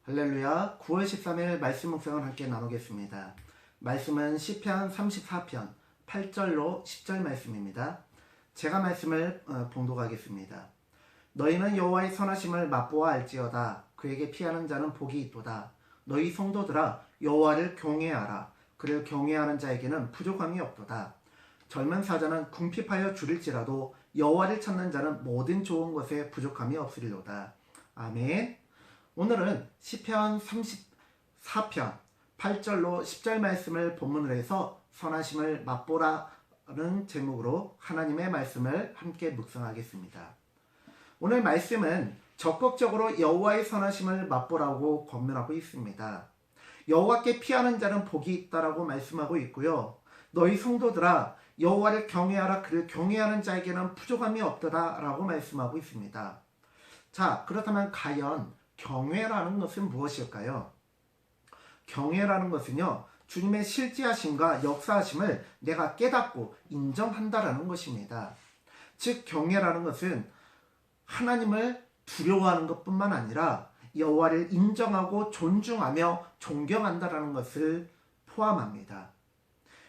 할렐루야. 9월 13일 말씀 묵상을 함께 나누겠습니다. 말씀은 시편 34편 8절로 10절 말씀입니다. 제가 말씀을 봉독하겠습니다. 너희는 여호와의 선하심을 맛보아 알지어다. 그에게 피하는 자는 복이 있도다. 너희 성도들아 여호와를 경외하라. 그를 경외하는 자에게는 부족함이 없도다. 젊은 사자는 궁핍하여 줄일지라도 여호와를 찾는 자는 모든 좋은 것에 부족함이 없으리로다. 아멘. 오늘은 시편 34편 8절로 10절 말씀을 본문으로 해서 선하심을 맛보라는 제목으로 하나님의 말씀을 함께 묵상하겠습니다. 오늘 말씀은 적극적으로 여호와의 선하심을 맛보라고 권면하고 있습니다. 여호와께 피하는 자는 복이 있다라고 말씀하고 있고요. 너희 성도들아 여호와를 경외하라. 그를 경외하는 자에게는 부족함이 없도다라고 말씀하고 있습니다. 자, 그렇다면 과연 경외라는 것은 무엇일까요? 경외라는 것은요, 주님의 실제하심과 역사하심을 내가 깨닫고 인정한다라는 것입니다. 즉 경외라는 것은 하나님을 두려워하는 것뿐만 아니라 여호와를 인정하고 존중하며 존경한다라는 것을 포함합니다.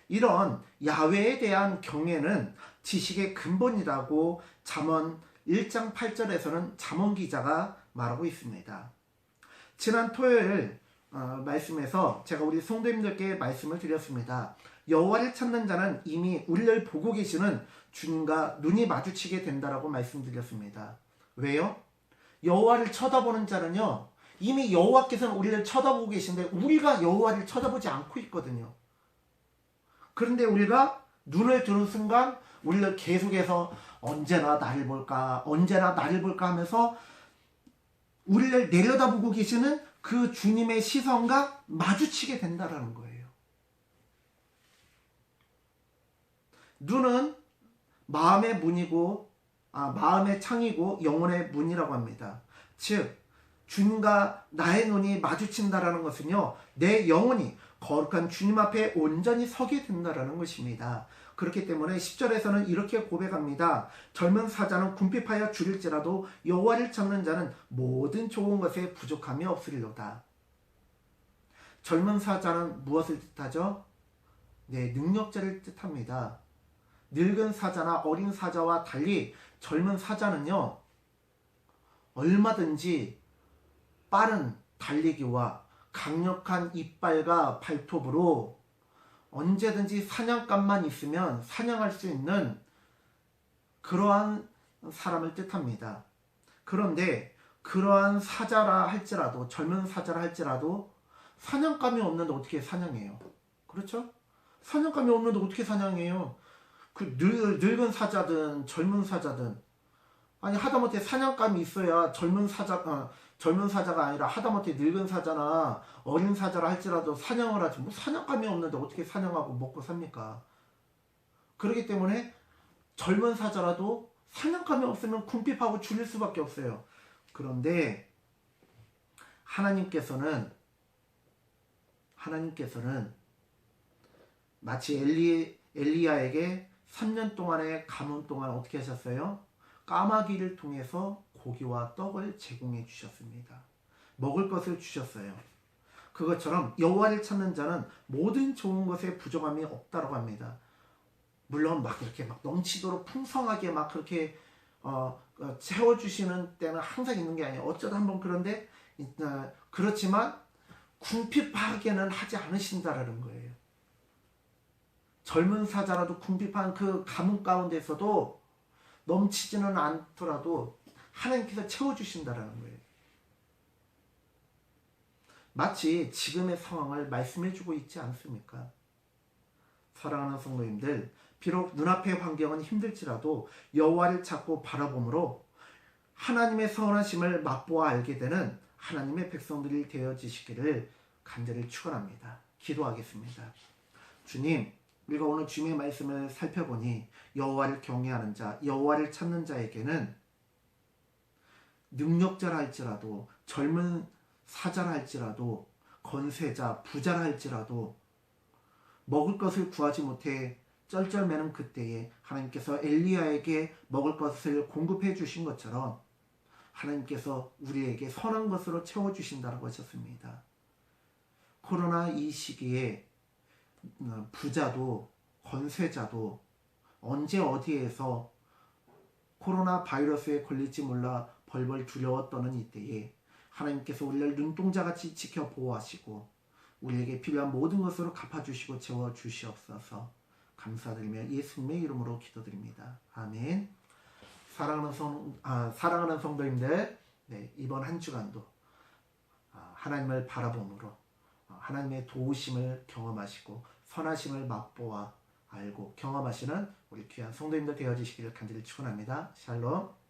이런 야훼에 대한 경외는 지식의 근본이라고 잠언 1장 8절에서는 잠언 기자가 말하고 있습니다. 지난 토요일 말씀에서 제가 우리 성도님들께 말씀을 드렸습니다. 여호와를 찾는 자는 이미 우리를 보고 계시는 주님과 눈이 마주치게 된다라고 말씀드렸습니다. 왜요? 여호와를 쳐다보는 자는요, 이미 여호와께서는 우리를 쳐다보고 계신데 우리가 여호와를 쳐다보지 않고 있거든요. 그런데 우리가 눈을 드는 순간 우리를 계속해서 언제나 나를 볼까 하면서 우리를 내려다보고 계시는 그 주님의 시선과 마주치게 된다라는 거예요. 눈은 마음의 문이고 마음의 창이고 영혼의 문이라고 합니다. 즉 주님과 나의 눈이 마주친다라는 것은요, 내 영혼이 거룩한 주님 앞에 온전히 서게 된다라는 것입니다. 그렇기 때문에 10절에서는 이렇게 고백합니다. 젊은 사자는 궁핍하여 줄일지라도 여호와를 찾는 자는 모든 좋은 것에 부족함이 없으리로다. 젊은 사자는 무엇을 뜻하죠? 네, 능력자를 뜻합니다. 늙은 사자나 어린 사자와 달리 젊은 사자는요, 얼마든지 빠른 달리기와 강력한 이빨과 발톱으로 언제든지 사냥감만 있으면 사냥할 수 있는 그러한 사람을 뜻합니다. 그런데 그러한 사자라 할지라도, 젊은 사자라 할지라도 사냥감이 없는데 어떻게 사냥해요? 그렇죠? 사냥감이 없는데 어떻게 사냥해요? 그 늙은 사자든 젊은 사자든, 아니 하다못해 사냥감이 있어야 젊은 사자가 아니라 하다못해 늙은 사자나 어린 사자라 할지라도 사냥을 하지, 뭐 사냥감이 없는데 어떻게 사냥하고 먹고 삽니까? 그렇기 때문에 젊은 사자라도 사냥감이 없으면 궁핍하고 줄일 수밖에 없어요. 그런데 하나님께서는 마치 엘리야에게 3년 동안의 가뭄 동안 어떻게 하셨어요? 까마귀를 통해서 고기와 떡을 제공해 주셨습니다. 먹을 것을 주셨어요. 그것처럼 여호와를 찾는 자는 모든 좋은 것에 부족함이 없다고 합니다. 물론 막 이렇게 막 넘치도록 풍성하게 막 그렇게 채워주시는 때는 항상 있는 게 아니에요. 어쩌다 한번 그런데 그렇지만 궁핍하게는 하지 않으신다라는 거예요. 젊은 사자라도 궁핍한 그 가뭄 가운데서도 넘치지는 않더라도 하나님께서 채워주신다라는 거예요. 마치 지금의 상황을 말씀해주고 있지 않습니까? 사랑하는 성도님들, 비록 눈앞의 환경은 힘들지라도 여호와를 찾고 바라봄으로 하나님의 선하심을 맛보아 알게 되는 하나님의 백성들이 되어지시기를 간절히 축원합니다. 기도하겠습니다. 주님, 우리가 오늘 주님의 말씀을 살펴보니 여호와를 경외하는 자, 여호와를 찾는 자에게는 능력자라 할지라도, 젊은 사자라 할지라도, 건세자, 부자라 할지라도 먹을 것을 구하지 못해 쩔쩔매는 그때에 하나님께서 엘리야에게 먹을 것을 공급해 주신 것처럼 하나님께서 우리에게 선한 것으로 채워주신다고 하셨습니다. 코로나 이 시기에 부자도 권세자도 언제 어디에서 코로나 바이러스에 걸릴지 몰라 벌벌 두려워 떠는 이때에 하나님께서 우리를 눈동자같이 지켜 보호하시고 우리에게 필요한 모든 것으로 갚아주시고 채워주시옵소서. 감사드리며 예수님의 이름으로 기도드립니다. 아멘. 사랑하는 성도님들, 네, 이번 한 주간도 하나님을 바라봄으로 하나님의 도우심을 경험하시고 선하심을 맛보아 알고 경험하시는 우리 귀한 성도님들 되어주시기를 간절히 축원합니다. 샬롬.